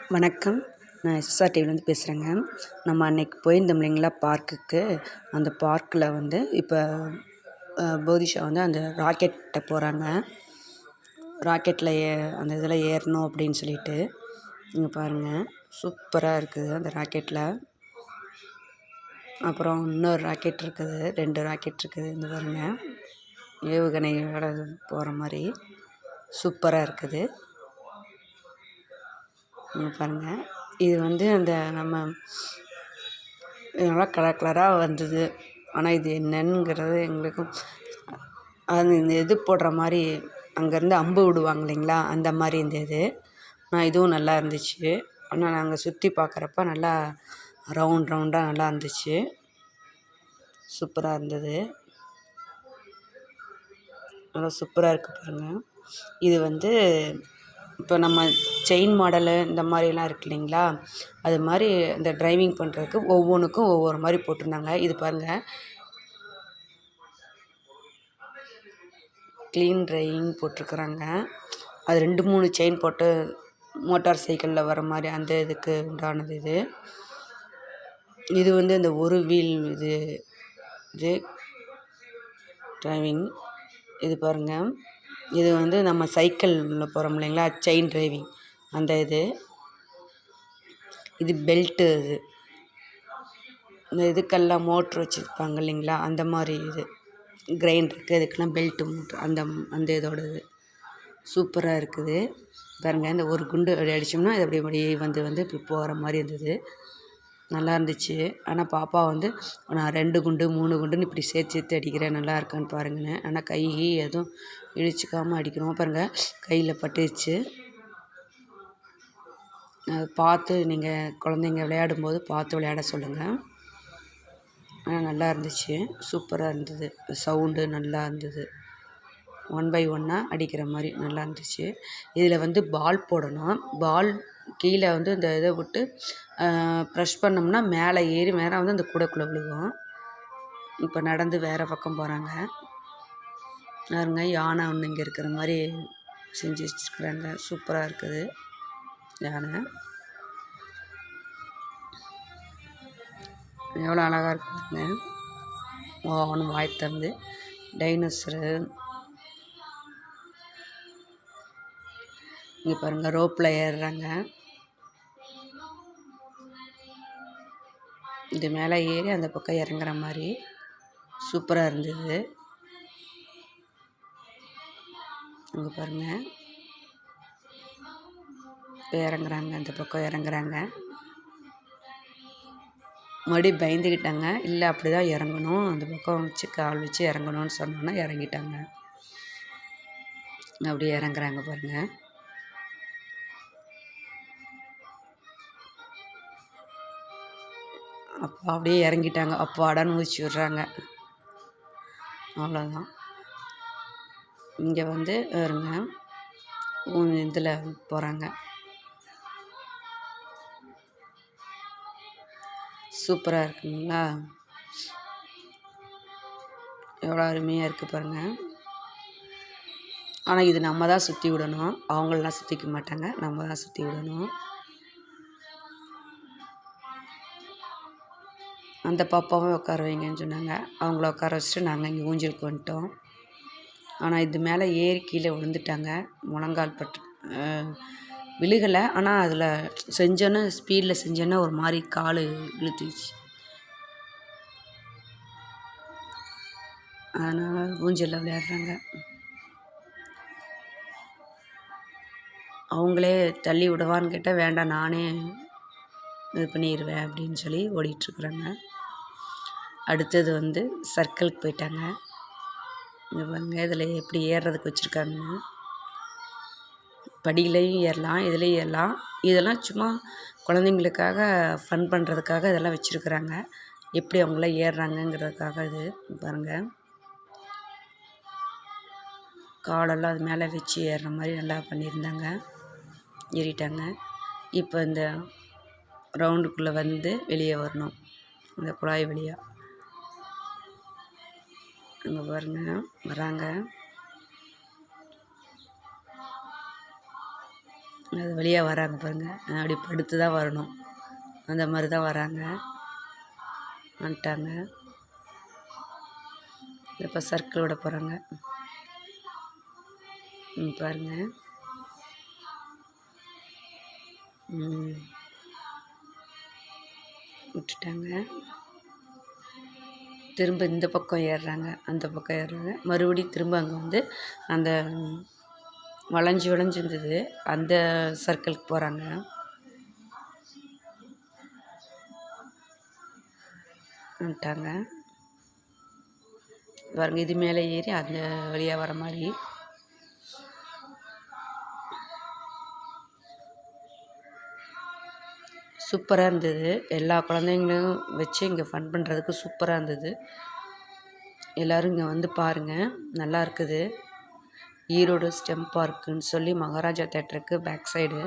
வணக்கம். நான் எஸ்எஸ்ஆர் டிவிலேருந்து பேசுகிறேங்க. நம்ம அன்னைக்கு போயிருந்தோம் இல்லைங்களா பார்க்குக்கு. அந்த பார்க்கில் வந்து இப்போ போதிஷா வந்து அந்த ராக்கெட்ட போகிறாங்க. ராக்கெட்டில் அந்த இதில் ஏறணும் அப்படின்னு சொல்லிட்டு. இங்கே பாருங்கள், சூப்பராக இருக்குது அந்த ராக்கெட்டில். அப்புறம் இன்னொரு ராக்கெட் இருக்குது, 2 ராக்கெட் இருக்குது. இந்த பாருங்கள், ஏவுகணையோட போகிற மாதிரி சூப்பராக இருக்குது. இங்கே பாருங்கள், இது வந்து அந்த நம்ம நல்லா கலர் கலராக வந்தது. ஆனால் இது என்னங்கிறது எங்களுக்கும் அது இந்த இது போடுற மாதிரி அங்கேருந்து அம்பு விடுவாங்க இல்லைங்களா, அந்த மாதிரி இந்த இது. ஆனால் இதுவும் நல்லா இருந்துச்சு. ஆனால் நாங்கள் சுற்றி பார்க்குறப்ப நல்லா ரவுண்டாக நல்லா இருந்துச்சு. சூப்பராக இருந்தது. நல்லா சூப்பராக இருக்குது பாருங்கள். இது வந்து இப்போ நம்ம செயின் மாடலு இந்த மாதிரிலாம் இருக்குது இல்லைங்களா, அது மாதிரி இந்த ட்ரைவிங் பண்ணுறதுக்கு ஒவ்வொன்றுக்கும் ஒவ்வொரு மாதிரி போட்டிருந்தாங்க. இது பாருங்கள், க்ளீன் ட்ரைவிங் போட்டிருக்குறாங்க. அது 2-3 செயின் போட்டு மோட்டார் சைக்கிளில் வர மாதிரி அந்த இதுக்கு உண்டானது இது. இது வந்து இந்த ஒரு வீல் இது ட்ரைவிங். இது பாருங்கள், இது வந்து நம்ம சைக்கிளில் போகிறோம் இல்லைங்களா, செயின் ட்ரைவிங் அந்த இது பெல்ட்டு. இது இந்த இதுக்கெல்லாம் மோட்ரு வச்சுருப்பாங்க இல்லைங்களா, அந்த மாதிரி இது கிரைண்டருக்கு இதுக்கெல்லாம் பெல்ட்டு மோட்ரு அந்த இதோட இது சூப்பராக இருக்குது பாருங்கள். இந்த ஒரு குண்டு அப்படி அடித்தோம்னா இது அப்படியே வந்து இப்படி போகிற மாதிரி இருந்தது. நல்லா இருந்துச்சு. ஆனால் பாப்பா வந்து நான் 2 குண்டு 3 குண்டுன்னு இப்படி சேர்த்து அடிக்கிறேன், நல்லா இருக்கான்னு பாருங்கன்னு. ஆனால் கை எதுவும் இழிச்சிக்காமல் அடிக்கணும். பாருங்கள், கையில் பட்டுச்சு. பார்த்து நீங்கள் குழந்தைங்க விளையாடும்போது பார்த்து விளையாட சொல்லுங்கள். ஆனால் நல்லா இருந்துச்சு, சூப்பராக இருந்தது. சவுண்டு நல்லா இருந்தது. 1 by 1 அடிக்கிற மாதிரி நல்லா இருந்துச்சு. இதில் வந்து பால் போடணும். பால் கீழே வந்து இந்த இதை விட்டு ப்ரெஷ் பண்ணோம்னா மேலே ஏறி மேலே வந்து அந்த கூடைக்குள்ளே விழுகும். இப்போ நடந்து வேறு பக்கம் போகிறாங்க பாருங்க. யானை ஒன்று இங்கே இருக்கிற மாதிரி செஞ்சு வச்சுருக்குறாங்க. சூப்பராக இருக்குது யானை. எவ்வளோ அழகாக இருக்குங்க. ஒன்று வாய் திறந்து டைனோசரு. இங்கே பாருங்கள், ரோப்பில் ஏறுறாங்க. இது மேலே ஏறி அந்த பக்கம் இறங்குற மாதிரி சூப்பராக இருந்தது. இங்கே பாருங்கள், இப்போ இறங்குறாங்க, அந்த பக்கம் இறங்குறாங்க. மறுபடியும் பயந்துக்கிட்டாங்க. இல்லை, அப்படி தான் இறங்கணும், அந்த பக்கம் வச்சு கால் வச்சு இறங்கணும்னு சொன்னோன்னா இறங்கிட்டாங்க. அப்படியே இறங்குறாங்க பாருங்கள். அப்போ அப்படியே இறங்கிட்டாங்க. அப்போ அடன்னு ஊச்சி விட்றாங்க. அவ்வளோதான். இங்கே வந்து வருங்க இதில் போகிறாங்க. சூப்பராக இருக்குங்களா, எவ்வளோ அருமையாக இருக்குது பாருங்கள். ஆனால் இது நம்ம தான் சுற்றி விடணும், அவங்களெலாம் சுற்றிக்க மாட்டாங்க, நம்ம தான் சுற்றி விடணும். அந்த பாப்பாவும் உட்கார வைங்கன்னு சொன்னாங்க. அவங்கள உட்கார வச்சுட்டு நாங்கள் இங்கே ஊஞ்சலுக்கு வந்துட்டோம். ஆனால் இது மேலே ஏறி கீழே விழுந்துட்டாங்க. முழங்கால் பட்டு விழுகலை. ஆனால் அதில் செஞ்சோன்னே ஸ்பீடில் செஞ்சோன்னா ஒரு மாதிரி கால் இழுத்துச்சு. அதனால் ஊஞ்சலில் விளையாடுறாங்க. அவங்களே தள்ளி விடவான்னு கேட்டால் வேண்டாம், நானே இது பண்ணிடுவேன் அப்படின்னு சொல்லி ஓடிட்டுருக்குறாங்க. அடுத்தது வந்து சர்க்கிளுக்கு போயிட்டாங்க. இங்கே பாருங்க, இதில் எப்படி ஏறுறதுக்கு வச்சுருக்காங்கன்னு. படியிலையும் ஏறலாம், இதுலேயும் ஏறலாம். இதெல்லாம் சும்மா குழந்தைங்களுக்காக ஃபன் பண்ணுறதுக்காக இதெல்லாம் வச்சுருக்குறாங்க. எப்படி அவங்களாம் ஏறுறாங்கங்கிறதுக்காக இது பாருங்கள். காலெல்லாம் அது மேலே வச்சு ஏறுற மாதிரி நல்லா பண்ணியிருந்தாங்க. ஏறிட்டாங்க. இப்போ இந்த ரவுண்டுக்குள்ளே வந்து வெளியே வரணும், இந்த குழாய் வழியாக. அங்கே பாருங்கள், வராங்க. அது வழியாக வராங்க பாருங்கள், அப்படி படுத்து தான் வரணும், அந்த மாதிரி தான் வராங்க. வந்துட்டாங்க. இப்போ சர்க்கிள் விட போகிறாங்க பாருங்கள். விட்டுட்டாங்க. திரும்ப இந்த பக்கம் ஏறுறாங்க, அந்த பக்கம் ஏறுறாங்க, மறுபடியும் திரும்ப அங்கே வந்து அந்த வளைஞ்சி இருந்தது அந்த சர்க்கிளுக்கு போகிறாங்க. வந்துட்டாங்க பாருங்க. இது மேலே ஏறி அந்த வழியாக வர மாதிரி. சூப்பராக இருந்தது. எல்லா குழந்தைங்களையும் வச்சு இங்கே ஃபன் பண்ணுறதுக்கு சூப்பராக இருந்தது. எல்லோரும் இங்கே வந்து பாருங்கள், நல்லா இருக்குது. ஈரோடு ஸ்டெம் பார்க்குன்னு சொல்லி மகாராஜா தேட்டருக்கு பேக் சைடு.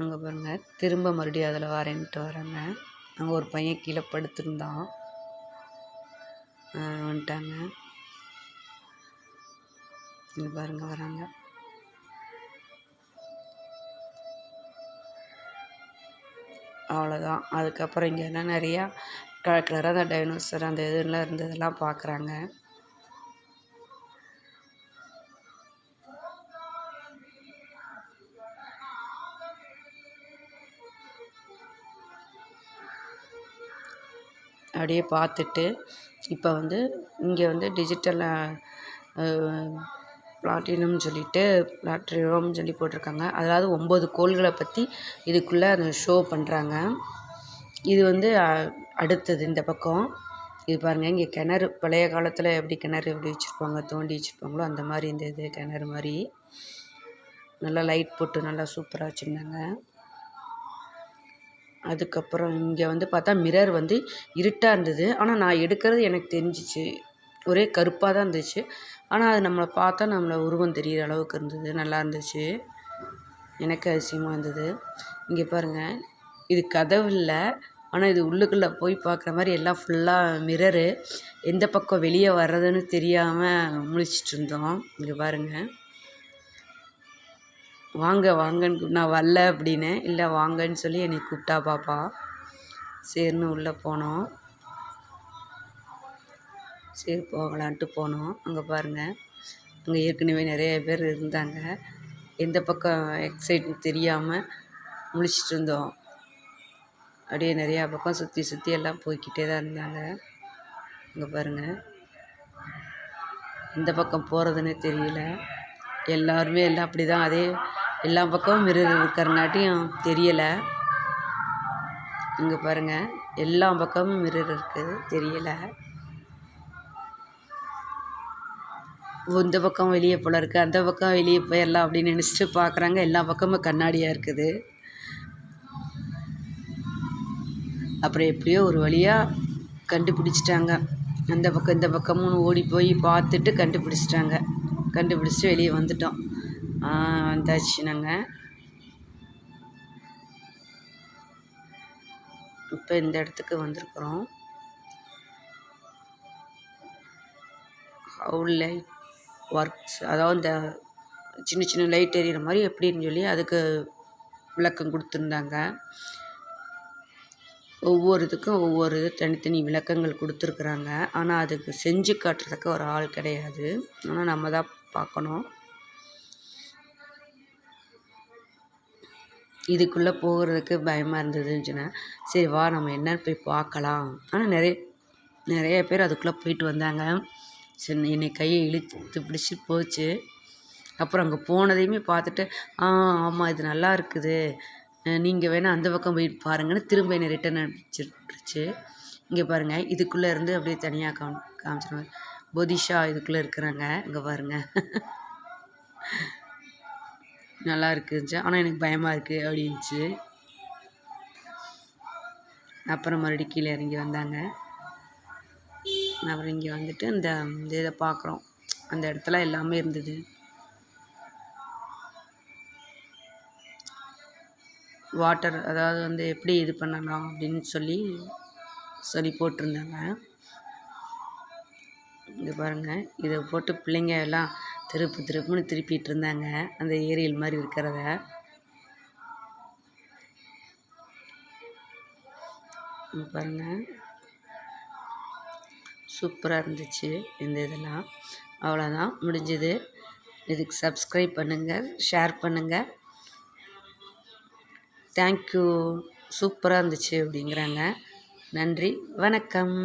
அங்கே பாருங்கள், திரும்ப மறுபடியும் அதில் வரேன்ட்டு வராங்க. அங்கே ஒரு பையன் கீழே படுத்துருந்தான், வந்துட்டாங்க. இங்கே பாருங்கள் வராங்க. அவ்வளோதான். அதுக்கப்புறம் இங்கே என்ன நிறையா கலர் கலராக அந்த டைனோசர் அந்த இதெல்லாம் இருந்ததெல்லாம் பார்க்குறாங்க. அப்படியே பார்த்துட்டு இப்போ வந்து இங்கே வந்து டிஜிட்டலாக பிளாட்டினம்னு சொல்லிட்டு பிளாட்டினம்னு சொல்லி போட்டிருக்காங்க. அதாவது 9 கோள்களை பற்றி இதுக்குள்ளே அந்த ஷோ பண்ணுறாங்க. இது வந்து அடுத்தது இந்த பக்கம். இது பாருங்கள், இங்கே கிணறு பழைய காலத்தில் எப்படி கிணறு எப்படி வச்சுருப்பாங்க, தோண்டி வச்சுருப்பாங்களோ அந்த மாதிரி இந்த இது கிணறு மாதிரி நல்லா லைட் போட்டு நல்லா சூப்பராக வச்சுருந்தாங்க. அதுக்கப்புறம் இங்கே வந்து பார்த்தா மிரர் வந்து இருட்டாக இருந்தது. ஆனால் நான் எடுக்கிறது எனக்கு தெரிஞ்சிச்சு, ஒரே கருப்பாக தான் இருந்துச்சு. ஆனால் அது நம்மளை பார்த்தா நம்மளை உருவம் தெரிகிற அளவுக்கு இருந்தது, நல்லா இருந்துச்சு. எனக்கு அதிசயமாக இருந்தது. இங்கே பாருங்கள், இது கதவு இல்லை, ஆனால் இது உள்ளுக்குள்ளே போய் பார்க்குற மாதிரி எல்லாம் ஃபுல்லாக மிரரு. எந்த பக்கம் வெளியே வர்றதுன்னு தெரியாமல் முழிச்சிட்டு இருந்தோம். இங்கே பாருங்கள், வாங்க வாங்கன்னு நான் வரல அப்படின்னு, இல்லை வாங்கன்னு சொல்லி என்னை கூப்பிட்டா பாப்பா. சரின்னு உள்ளே போனோம். சரி போகலான்ட்டு போனோம். அங்கே பாருங்கள், அங்கே ஏற்கனவே நிறைய பேர் இருந்தாங்க. எந்த பக்கம் எக்ஸைட்னு தெரியாமல் முழிச்சிட்டு இருந்தோம். அப்படியே நிறையா பக்கம் சுற்றி சுற்றி எல்லாம் போய்கிட்டே தான் இருந்தாங்க. அங்கே பாருங்கள், எந்த பக்கம் போகிறதுன்னு தெரியல. எல்லாருமே எல்லாம் அப்படி தான், அதே எல்லா பக்கமும் மிரர் இருக்கிறங்காட்டியும் தெரியலை. இங்கே பாருங்கள், எல்லா பக்கமும் மிரர் இருக்குது, தெரியலை. இந்த பக்கம் வெளியே போல இருக்குது, அந்த பக்கம் வெளியே போயிடலாம் அப்படின்னு நினச்சிட்டு பார்க்குறாங்க. எல்லா பக்கமும் கண்ணாடியாக இருக்குது. அப்புறம் எப்படியோ ஒரு வழியாக கண்டுபிடிச்சிட்டாங்க. அந்த பக்கம் இந்த பக்கமும் ஓடி போய் பார்த்துட்டு கண்டுபிடிச்சிட்டாங்க. கண்டுபிடிச்சிட்டு வெளியே வந்துட்டோம். வந்தாச்சு நாங்கள். இப்போ இந்த இடத்துக்கு வந்திருக்குறோம். ஹவு லைட் ஒர்க்ஸ், அதாவது இந்த சின்ன சின்ன லைட் எரியிற மாதிரி எப்படின்னு சொல்லி அதுக்கு விளக்கம் கொடுத்துருந்தாங்க. ஒவ்வொரு இதுக்கும் ஒவ்வொரு தனித்தனி விளக்கங்கள் கொடுத்துருக்குறாங்க. ஆனால் அதுக்கு செஞ்சு காட்டுறதுக்கு ஒரு ஆள் கிடையாது, ஆனால் நம்ம தான் பார்க்கணும். இதுக்குள்ளே போகிறதுக்கு பயமாக இருந்ததுன்னு சொன்னேன். சரி வா நம்ம என்னன்னு போய் பார்க்கலாம். ஆனால் நிறைய பேர் அதுக்குள்ளே போயிட்டு வந்தாங்க. சரி என்னை கையை இழுத்து பிடிச்சி போச்சு. அப்புறம் அங்கே போனதையுமே பார்த்துட்டு ஆமாம் இது நல்லா இருக்குது, நீங்கள் வேணால் அந்த பக்கம் போயிட்டு பாருங்கன்னு திரும்ப என்னை ரிட்டன் அனுப்பிச்சிருச்சு. இங்கே பாருங்கள், இதுக்குள்ளே இருந்து அப்படியே தனியாக காமிச்சிருவாங்க. பொதிஷா இதுக்குள்ளே இருக்கிறாங்க. இங்கே பாருங்கள், நல்லா இருக்குச்சு. ஆனால் எனக்கு பயமாக இருக்குது அப்படின்ச்சு. அப்புறம் மறுபடியும் கீழே இறங்கி வந்தாங்க. அப்புறம் இங்கே வந்துட்டு இந்த இதை பார்க்குறோம். அந்த இடத்துல எல்லாமே இருந்தது. வாட்டர், அதாவது வந்து எப்படி இது பண்ணலாம் அப்படின்னு சொல்லி போட்டிருந்தாங்க. இங்கே பாருங்கள், இதை போட்டு பிள்ளைங்க எல்லாம் திருப்புன்னு திருப்பிட்டு இருந்தாங்க அந்த ஏரியல் மாதிரி இருக்கிறத. பாருங்கள், சூப்பராக இருந்துச்சு இந்த இதெல்லாம். அவ்வளோதான், முடிஞ்சது. இதுக்கு சப்ஸ்கிரைப் பண்ணுங்கள், ஷேர் பண்ணுங்கள். தேங்க்யூ, சூப்பராக இருந்துச்சு அப்படிங்கிறாங்க. நன்றி, வணக்கம்.